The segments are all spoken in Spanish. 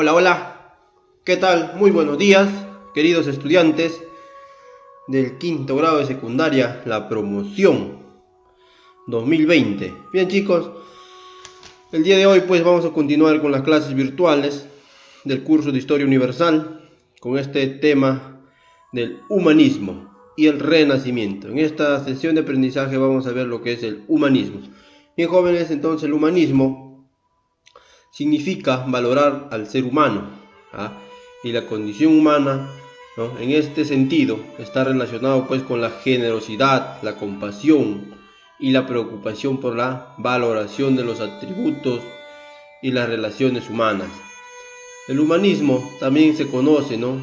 Hola, hola, ¿qué tal? Muy buenos días, queridos estudiantes del quinto grado de secundaria, la promoción 2020. Bien, chicos, el día de hoy pues vamos a continuar con las clases virtuales del curso de Historia Universal con este tema del humanismo y el renacimiento. En esta sesión de aprendizaje vamos a ver lo que es el humanismo. Bien, jóvenes, entonces el humanismo significa valorar al ser humano, y la condición humana, ¿no? En este sentido está relacionado pues con la generosidad, la compasión y la preocupación por la valoración de los atributos y las relaciones humanas. El humanismo también se conoce, ¿no?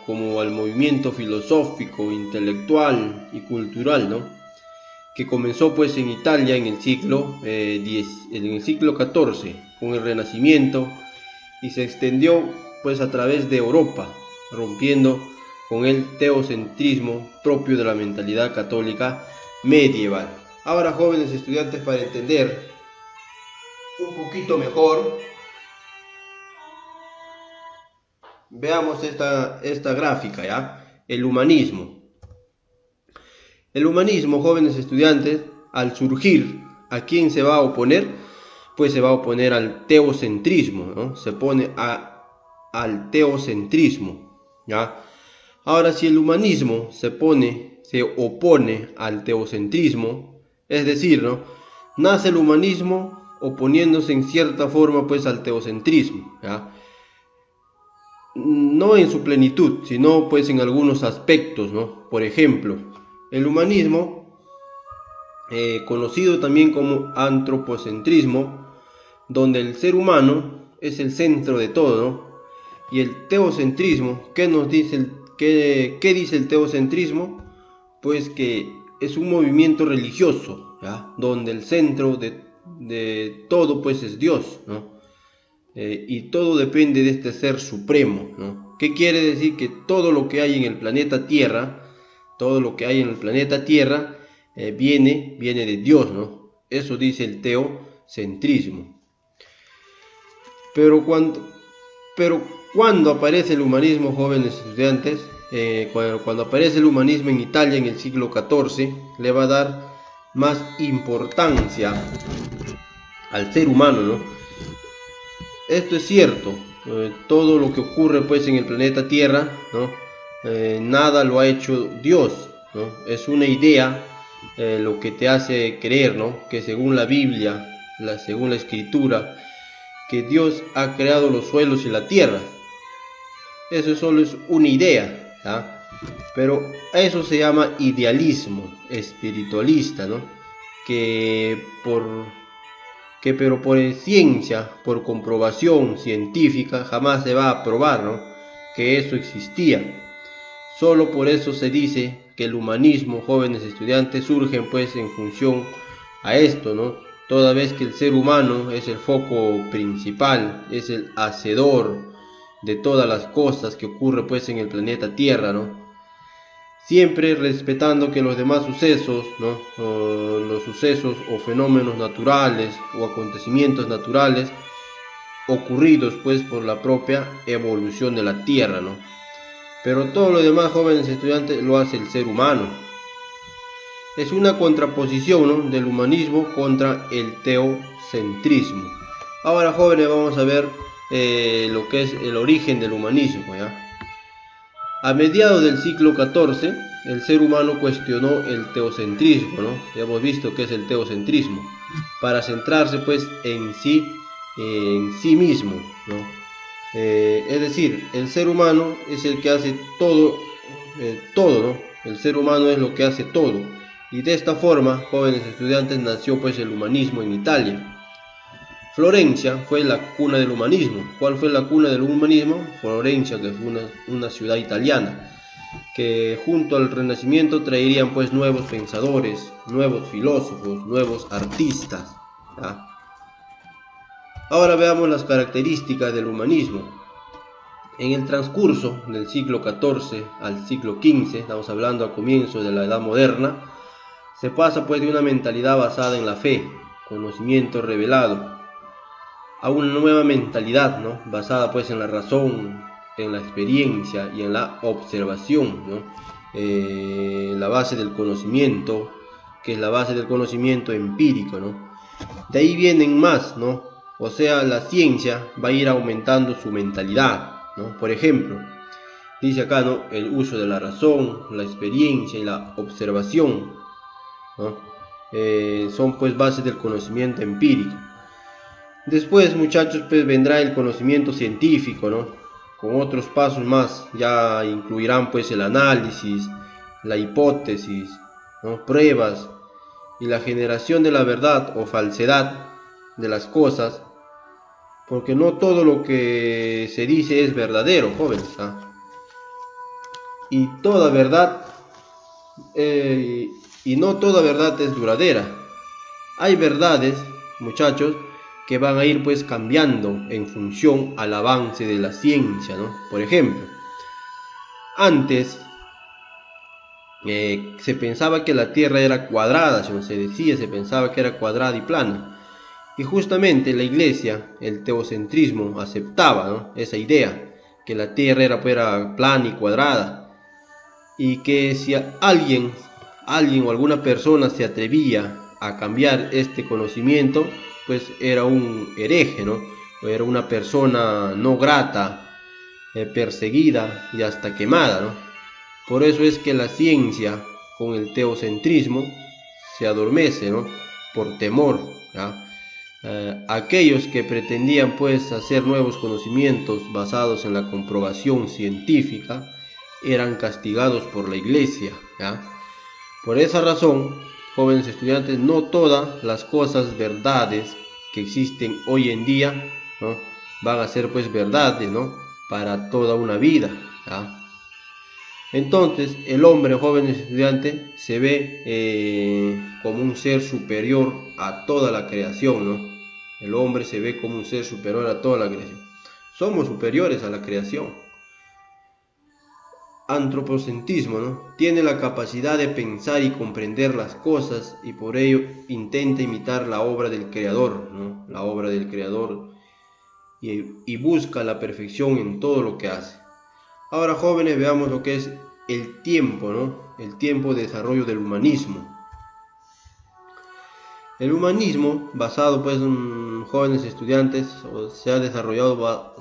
Como el movimiento filosófico, intelectual y cultural, ¿no? Que comenzó pues en Italia en el siglo XIV con el Renacimiento y se extendió pues a través de Europa, rompiendo con el teocentrismo propio de la mentalidad católica medieval. Ahora, jóvenes estudiantes, para entender un poquito mejor, veamos esta gráfica, ¿ya? El humanismo. El humanismo, jóvenes estudiantes, al surgir, ¿a quién se va a oponer? Pues se va a oponer al teocentrismo, ¿no? Se pone al teocentrismo, ¿ya? Ahora, si el humanismo se opone al teocentrismo, es decir, ¿no? Nace el humanismo oponiéndose en cierta forma pues al teocentrismo, ¿ya? No en su plenitud, sino pues en algunos aspectos, ¿no? Por ejemplo, el humanismo, conocido también como antropocentrismo, donde el ser humano es el centro de todo, ¿no? Y el teocentrismo, ¿qué dice el teocentrismo? Pues que es un movimiento religioso, ¿ya? Donde el centro de todo pues es Dios, ¿no? Y todo depende de este ser supremo, ¿no? ¿Qué quiere decir? Que todo lo que hay en el planeta Tierra, viene de Dios, ¿no? Eso dice el teocentrismo. Pero cuando aparece el humanismo, jóvenes estudiantes, cuando aparece el humanismo en Italia en el siglo XIV, le va a dar más importancia al ser humano, ¿no? Esto es cierto, todo lo que ocurre pues en el planeta Tierra, ¿no? Nada lo ha hecho Dios, ¿no? Es una idea, lo que te hace creer, ¿no? Que según la Biblia, según la Escritura, que Dios ha creado los suelos y la tierra. Eso solo es una idea, ¿ya? Pero eso se llama idealismo espiritualista, ¿no? Pero por ciencia, por comprobación científica, jamás se va a probar, ¿no? Que eso existía. Solo por eso se dice que el humanismo, jóvenes estudiantes, surgen pues en función a esto, ¿no? Toda vez que el ser humano es el foco principal, es el hacedor de todas las cosas que ocurre pues en el planeta Tierra, ¿no? Siempre respetando que los demás sucesos, ¿no? Los sucesos o fenómenos naturales o acontecimientos naturales ocurridos pues por la propia evolución de la Tierra, ¿no? Pero todo lo demás, jóvenes estudiantes, lo hace el ser humano. Es una contraposición, ¿no? Del humanismo contra el teocentrismo. Ahora, jóvenes, vamos a ver lo que es el origen del humanismo, ¿ya? A mediados del siglo XIV, el ser humano cuestionó el teocentrismo, ¿no? Ya hemos visto qué es el teocentrismo, para centrarse pues en sí mismo, ¿no? Es decir, el ser humano es el que hace todo, ¿no? El ser humano es lo que hace todo. Y de esta forma, jóvenes estudiantes, nació pues el humanismo en Italia. Florencia fue la cuna del humanismo. ¿Cuál fue la cuna del humanismo? Florencia, que fue una ciudad italiana, que junto al Renacimiento traerían pues nuevos pensadores, nuevos filósofos, nuevos artistas, ¿ya? Ahora veamos las características del humanismo. En el transcurso del siglo XIV al siglo XV, estamos hablando a comienzos de la Edad Moderna, se pasa pues de una mentalidad basada en la fe, conocimiento revelado, a una nueva mentalidad, ¿no? Basada pues en la razón, en la experiencia y en la observación, ¿no? La base del conocimiento, que es la base del conocimiento empírico, ¿no? De ahí vienen más, ¿no? O sea, la ciencia va a ir aumentando su mentalidad, ¿no? Por ejemplo, dice acá, ¿no? El uso de la razón, la experiencia y la observación, ¿no? Son pues bases del conocimiento empírico. Después, muchachos, pues vendrá el conocimiento científico, ¿no? Con otros pasos más, ya incluirán pues el análisis, la hipótesis, ¿no? Pruebas y la generación de la verdad o falsedad de las cosas, porque no todo lo que se dice es verdadero, jóvenes, ¿ah? Y toda verdad, y no toda verdad es duradera. Hay verdades, muchachos, que van a ir pues cambiando en función al avance de la ciencia, ¿no? Por ejemplo, antes se pensaba que la Tierra era cuadrada, se pensaba que era cuadrada y plana. Y justamente la iglesia, el teocentrismo, aceptaba, ¿no? Esa idea, que la Tierra era plana y cuadrada. Y que si alguien o alguna persona se atrevía a cambiar este conocimiento, pues era un hereje, ¿no? O era una persona no grata, perseguida y hasta quemada, ¿no? Por eso es que la ciencia con el teocentrismo se adormece, ¿no? Por temor, ¿ya? Aquellos que pretendían pues hacer nuevos conocimientos basados en la comprobación científica eran castigados por la iglesia, ¿ya? Por esa razón, jóvenes estudiantes, no todas las cosas, verdades que existen hoy en día, ¿no? Van a ser pues verdades, ¿no? Para toda una vida, ¿ya? Entonces el hombre, joven estudiante, se ve como un ser superior a toda la creación, ¿no? El hombre se ve como un ser superior a toda la creación. Somos superiores a la creación. Antropocentrismo, ¿no? Tiene la capacidad de pensar y comprender las cosas y por ello intenta imitar la obra del creador, ¿no? La obra del creador y busca la perfección en todo lo que hace. Ahora, jóvenes, veamos lo que es el tiempo, ¿no? El tiempo de desarrollo del humanismo. El humanismo, basado pues en jóvenes estudiantes, se ha desarrollado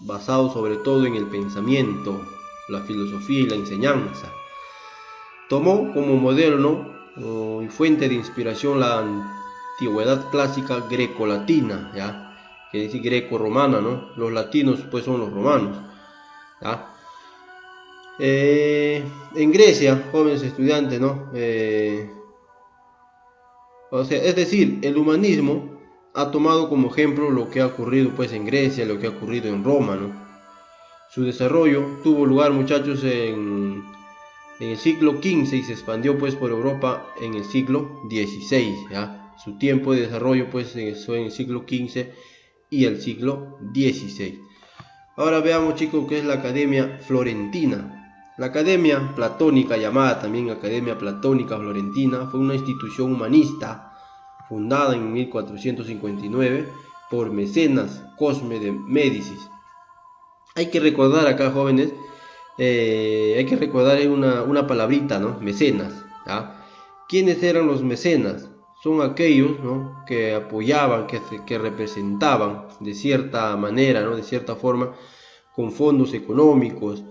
basado sobre todo en el pensamiento, la filosofía y la enseñanza. Tomó como modelo, ¿no? Y fuente de inspiración la antigüedad clásica greco-latina, ¿ya? Que dice greco-romana, ¿no? Los latinos pues son los romanos, ¿ya? En Grecia, jóvenes estudiantes, ¿no? O sea, es decir, el humanismo ha tomado como ejemplo lo que ha ocurrido pues en Grecia, lo que ha ocurrido en Roma, ¿no? Su desarrollo tuvo lugar, muchachos, en el siglo XV y se expandió pues por Europa en el siglo XVI, ¿ya? Su tiempo de desarrollo pues fue en el siglo XV y el siglo XVI. Ahora veamos, chicos, qué es la Academia Florentina. La Academia Platónica, llamada también Academia Platónica Florentina, fue una institución humanista fundada en 1459 por Mecenas Cosme de Médicis. Hay que recordar acá, jóvenes, hay que recordar una palabrita, ¿no? Mecenas, ¿ya? ¿Quiénes eran los mecenas? Son aquellos, ¿no? Que apoyaban, que representaban de cierta manera, ¿no? De cierta forma, con fondos económicos.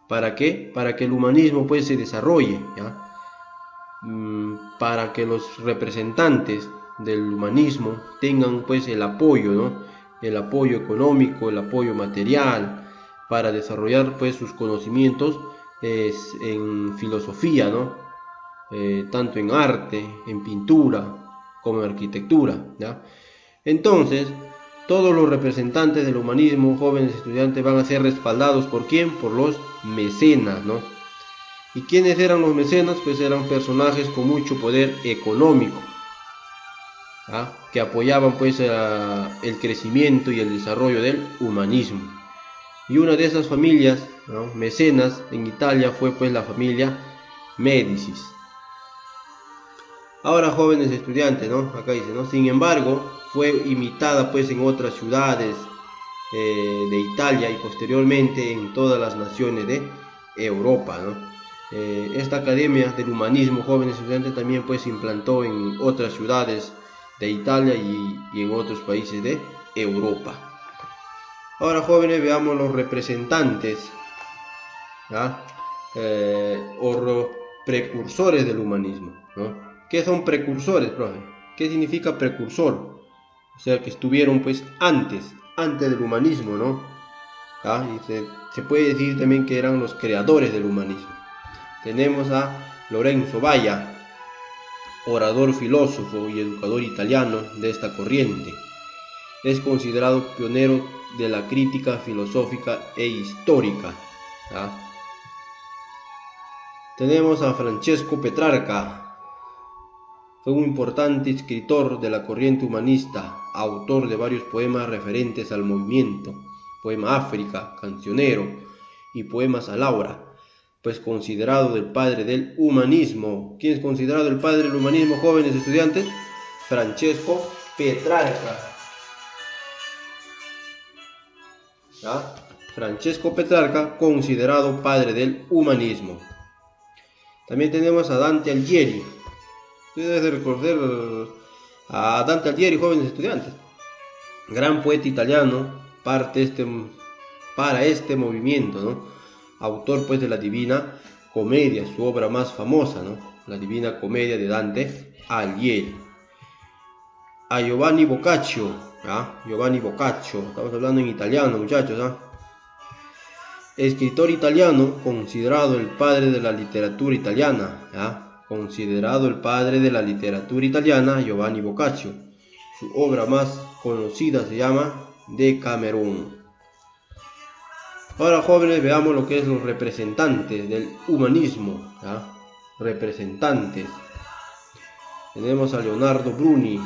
¿Para qué? Para que el humanismo pues se desarrolle, ¿ya? Para que los representantes del humanismo tengan pues el apoyo, ¿no? El apoyo económico, el apoyo material, para desarrollar pues sus conocimientos en filosofía, ¿no? Tanto en arte, en pintura, como en arquitectura, ¿ya? Entonces, todos los representantes del humanismo, jóvenes estudiantes, van a ser respaldados ¿por quién? Por los mecenas, ¿no? ¿Y quiénes eran los mecenas? Pues eran personajes con mucho poder económico, ¿ya? Que apoyaban pues el crecimiento y el desarrollo del humanismo. Y una de esas familias, ¿no? Mecenas en Italia fue pues la familia Médicis. Ahora, jóvenes estudiantes, ¿no? Acá dice, ¿no? Sin embargo, fue imitada pues en otras ciudades de Italia y posteriormente en todas las naciones de Europa, ¿no? Esta academia del humanismo jóvenes estudiantes también pues se implantó en otras ciudades de Italia y en otros países de Europa. Ahora jóvenes, veamos los representantes, ¿ya? O los precursores del humanismo, ¿no? ¿Qué son precursores, profe? ¿Qué significa precursor? O sea, que estuvieron pues antes del humanismo, ¿no? ¿Ya? Y se puede decir también que eran los creadores del humanismo. Tenemos a Lorenzo Valla, orador, filósofo y educador italiano de esta corriente. Es considerado pionero de la crítica filosófica e histórica, ¿ya? Tenemos a Francesco Petrarca. Fue un importante escritor de la corriente humanista, autor de varios poemas referentes al movimiento, poema África, cancionero y poemas a Laura, pues considerado el padre del humanismo. ¿Quién es considerado el padre del humanismo, jóvenes estudiantes? Francesco Petrarca. ¿Ya? Francesco Petrarca, considerado padre del humanismo. También tenemos a Dante Alighieri. Ustedes deben recordar a Dante Alighieri, jóvenes estudiantes. Gran poeta italiano, para este movimiento, ¿no? Autor pues de la Divina Comedia, su obra más famosa, ¿no? La Divina Comedia de Dante Alighieri. A Giovanni Boccaccio, ¿ya? Giovanni Boccaccio, estamos hablando en italiano, muchachos, ¿ya? Escritor italiano, considerado el padre de la literatura italiana, ¿ya? Considerado el padre de la literatura italiana, Giovanni Boccaccio. Su obra más conocida se llama Decamerón. Ahora jóvenes, veamos lo que es los representantes del humanismo, ¿ya? Representantes. Tenemos a Leonardo Bruni.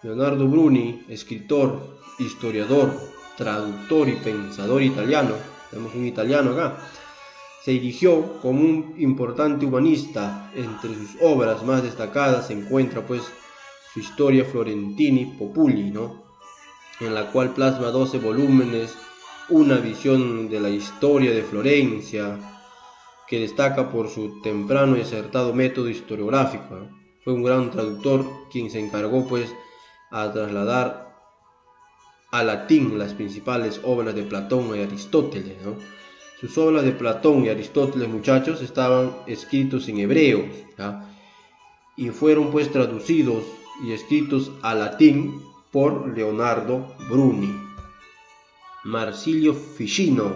Leonardo Bruni, escritor, historiador, traductor y pensador italiano. Tenemos un italiano acá. Se erigió como un importante humanista. Entre sus obras más destacadas se encuentra pues su Historia Florentini Populi, ¿no? En la cual plasma 12 volúmenes, una visión de la historia de Florencia, que destaca por su temprano y acertado método historiográfico, ¿no? Fue un gran traductor quien se encargó pues a trasladar al latín las principales obras de Platón y Aristóteles, ¿no? Sus obras de Platón y Aristóteles, muchachos, estaban escritos en hebreo, ¿ya? Y fueron pues traducidos y escritos al latín por Leonardo Bruni. Marsilio Ficino,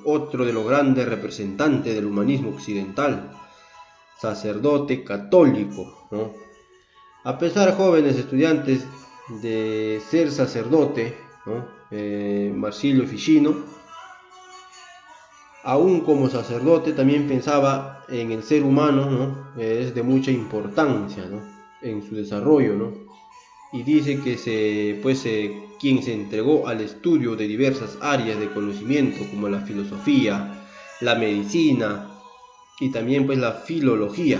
otro de los grandes representantes del humanismo occidental, sacerdote católico, ¿no? A pesar, jóvenes estudiantes, de ser sacerdote, ¿no? Marsilio Ficino, aún como sacerdote, también pensaba en el ser humano, ¿no? Es de mucha importancia, ¿no? En su desarrollo, ¿no? Y dice que quien se entregó al estudio de diversas áreas de conocimiento como la filosofía, la medicina y también pues la filología,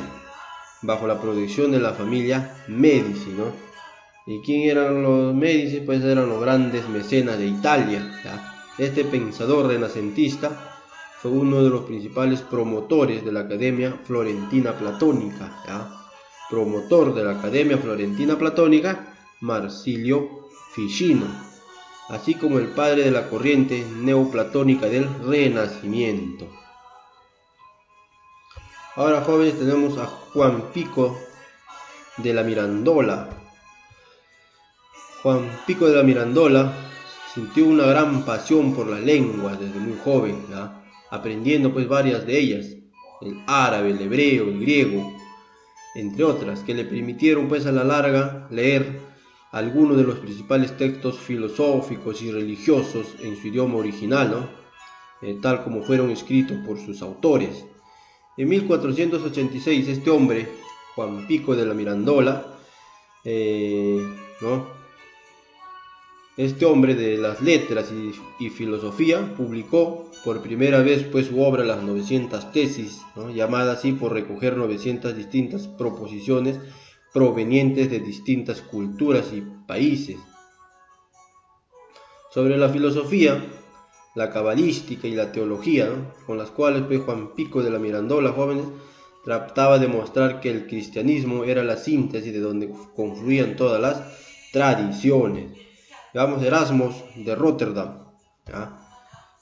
bajo la protección de la familia Medici, ¿no? ¿Y quién eran los Medici? Pues eran los grandes mecenas de Italia, ¿ya? Este pensador renacentista fue uno de los principales promotores de la Academia Florentina Platónica, ¿ya? Promotor de la Academia Florentina Platónica, Marsilio Ficino, así como el padre de la corriente neoplatónica del Renacimiento. Ahora, jóvenes, tenemos a Juan Pico de la Mirandola. Juan Pico de la Mirandola sintió una gran pasión por las lenguas desde muy joven, ¿ya? Aprendiendo pues varias de ellas, el árabe, el hebreo, el griego, entre otras, que le permitieron pues a la larga leer algunos de los principales textos filosóficos y religiosos en su idioma original, ¿no? Tal como fueron escritos por sus autores. En 1486 este hombre, Juan Pico de la Mirandola, ¿no? Este hombre de las letras y filosofía publicó por primera vez pues su obra Las 900 tesis, ¿no? Llamada así por recoger 900 distintas proposiciones provenientes de distintas culturas y países. Sobre la filosofía, la cabalística y la teología, ¿no?, con las cuales pues, Juan Pico de la Mirandola, jóvenes, trataba de mostrar que el cristianismo era la síntesis de donde confluían todas las tradiciones. Veamos Erasmus de Rotterdam, ¿ya?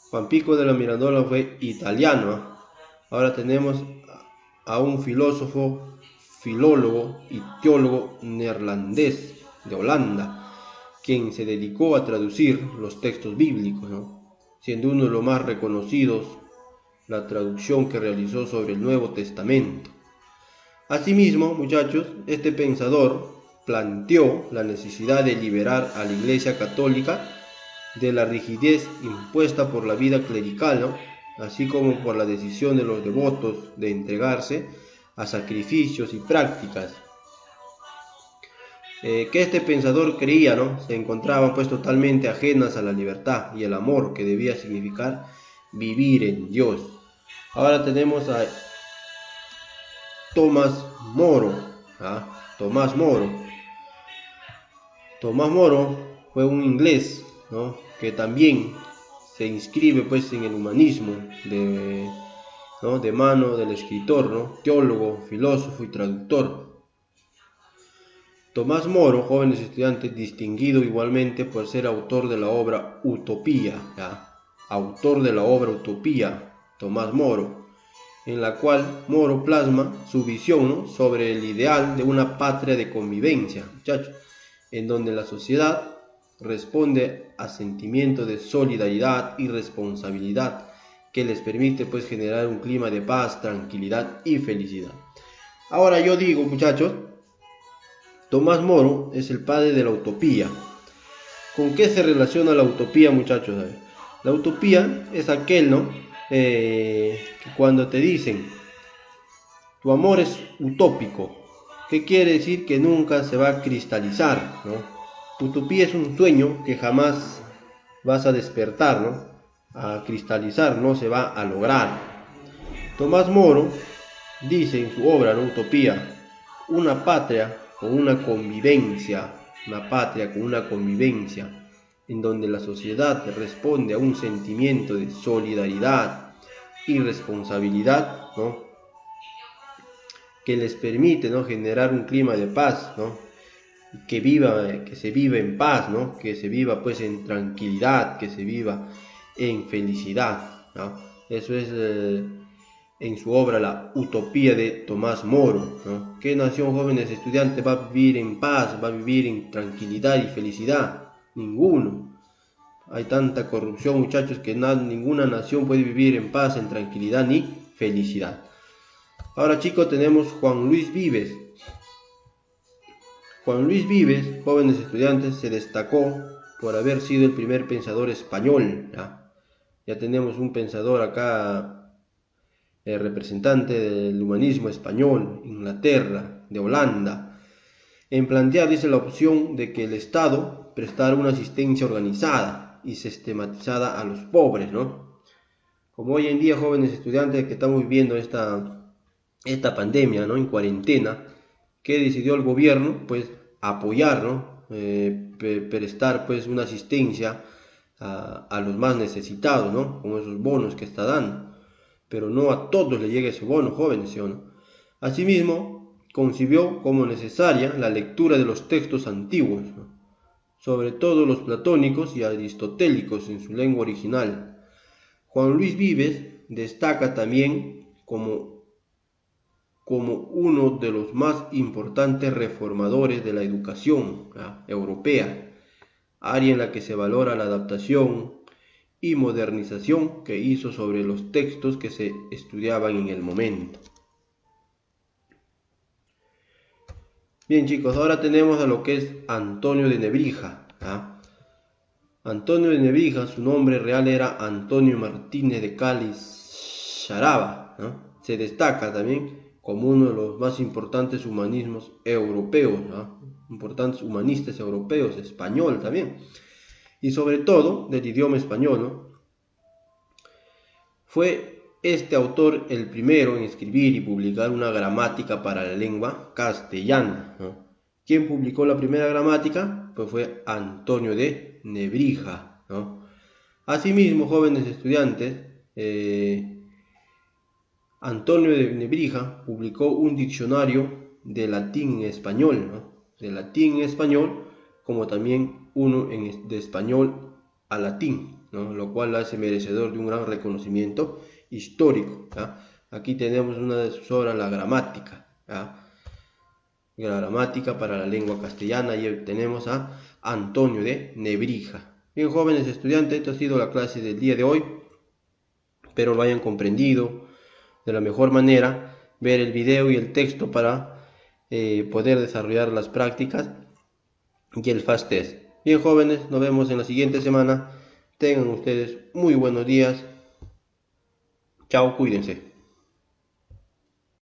Juan Pico de la Mirandola fue italiano, ¿eh? Ahora tenemos a un filósofo, filólogo y teólogo neerlandés de Holanda, quien se dedicó a traducir los textos bíblicos, ¿no?, siendo uno de los más reconocidos la traducción que realizó sobre el Nuevo Testamento. Asimismo, muchachos, este pensador planteó la necesidad de liberar a la Iglesia Católica de la rigidez impuesta por la vida clerical, ¿no?, así como por la decisión de los devotos de entregarse a sacrificios y prácticas que este pensador creía, ¿no?, se encontraban pues totalmente ajenas a la libertad y el amor que debía significar vivir en Dios. Ahora tenemos a Tomás Moro, Tomás Moro. Tomás Moro fue un inglés, ¿no?, que también se inscribe pues en el humanismo de mano del escritor, ¿no?, teólogo, filósofo y traductor Tomás Moro, jóvenes estudiantes, distinguido igualmente por ser autor de la obra Utopía, autor de la obra Utopía, Tomás Moro, en la cual Moro plasma su visión, ¿no?, sobre el ideal de una patria de convivencia, muchachos, en donde la sociedad responde a sentimientos de solidaridad y responsabilidad que les permite pues generar un clima de paz, tranquilidad y felicidad. Ahora yo digo, muchachos, Tomás Moro es el padre de la utopía. ¿Con qué se relaciona la utopía, muchachos? La utopía es aquel, ¿no?, que cuando te dicen tu amor es utópico, ¿qué quiere decir? Que nunca se va a cristalizar, ¿no? Utopía es un sueño que jamás vas a despertar, ¿no?, a cristalizar, no se va a lograr. Tomás Moro dice en su obra, ¿no?, Utopía, una patria con una convivencia, en donde la sociedad responde a un sentimiento de solidaridad y responsabilidad, ¿no?, que les permite, ¿no?, generar un clima de paz, ¿no?, que se viva en paz, ¿no?, que se viva pues en tranquilidad, que se viva en felicidad, ¿no? Eso es en su obra La Utopía de Tomás Moro, ¿no? ¿Qué nación, jóvenes estudiantes, va a vivir en paz, va a vivir en tranquilidad y felicidad? Ninguno. Hay tanta corrupción, muchachos, que ninguna nación puede vivir en paz, en tranquilidad ni felicidad. Ahora, chicos, tenemos Juan Luis Vives. Juan Luis Vives, jóvenes estudiantes, se destacó por haber sido el primer pensador español. Ya tenemos un pensador acá, representante del humanismo español, Inglaterra, de Holanda, en plantear, dice, la opción de que el Estado prestara una asistencia organizada y sistematizada a los pobres, ¿no? Como hoy en día, jóvenes estudiantes, que estamos viviendo esta pandemia, ¿no?, en cuarentena, ¿qué decidió el gobierno? Pues apoyar, ¿no?, prestar pues una asistencia a los más necesitados, ¿no?, con esos bonos que está dando. Pero no a todos les llega ese bono, jóvenes, ¿sí o no? Asimismo, concibió como necesaria la lectura de los textos antiguos, ¿no?, sobre todo los platónicos y aristotélicos en su lengua original. Juan Luis Vives destaca también como uno de los más importantes reformadores de la educación europea, área en la que se valora la adaptación y modernización que hizo sobre los textos que se estudiaban en el momento. Bien, chicos, ahora tenemos a lo que es Antonio de Nebrija. Antonio de Nebrija, su nombre real era Antonio Martínez de Cáliz Charaba, ¿no? Se destaca también como uno de los más importantes humanismos europeos, ¿no?, importantes humanistas europeos, español también, y sobre todo del idioma español, ¿no? Fue este autor el primero en escribir y publicar una gramática para la lengua castellana, ¿no? ¿Quién publicó la primera gramática? Pues fue Antonio de Nebrija, ¿no? Asimismo, jóvenes estudiantes, Antonio de Nebrija publicó un diccionario de latín en español, ¿no? De latín en español, como también uno de español a latín, ¿no? Lo cual lo hace merecedor de un gran reconocimiento histórico, ¿ya? Aquí tenemos una de sus obras, la gramática, ¿ya? La gramática para la lengua castellana, y tenemos a Antonio de Nebrija. Bien, jóvenes estudiantes, esta ha sido la clase del día de hoy. Espero lo hayan comprendido de la mejor manera. Ver el video y el texto para poder desarrollar las prácticas y el fast test. Bien, jóvenes, nos vemos en la siguiente semana. Tengan ustedes muy buenos días. Chao, cuídense.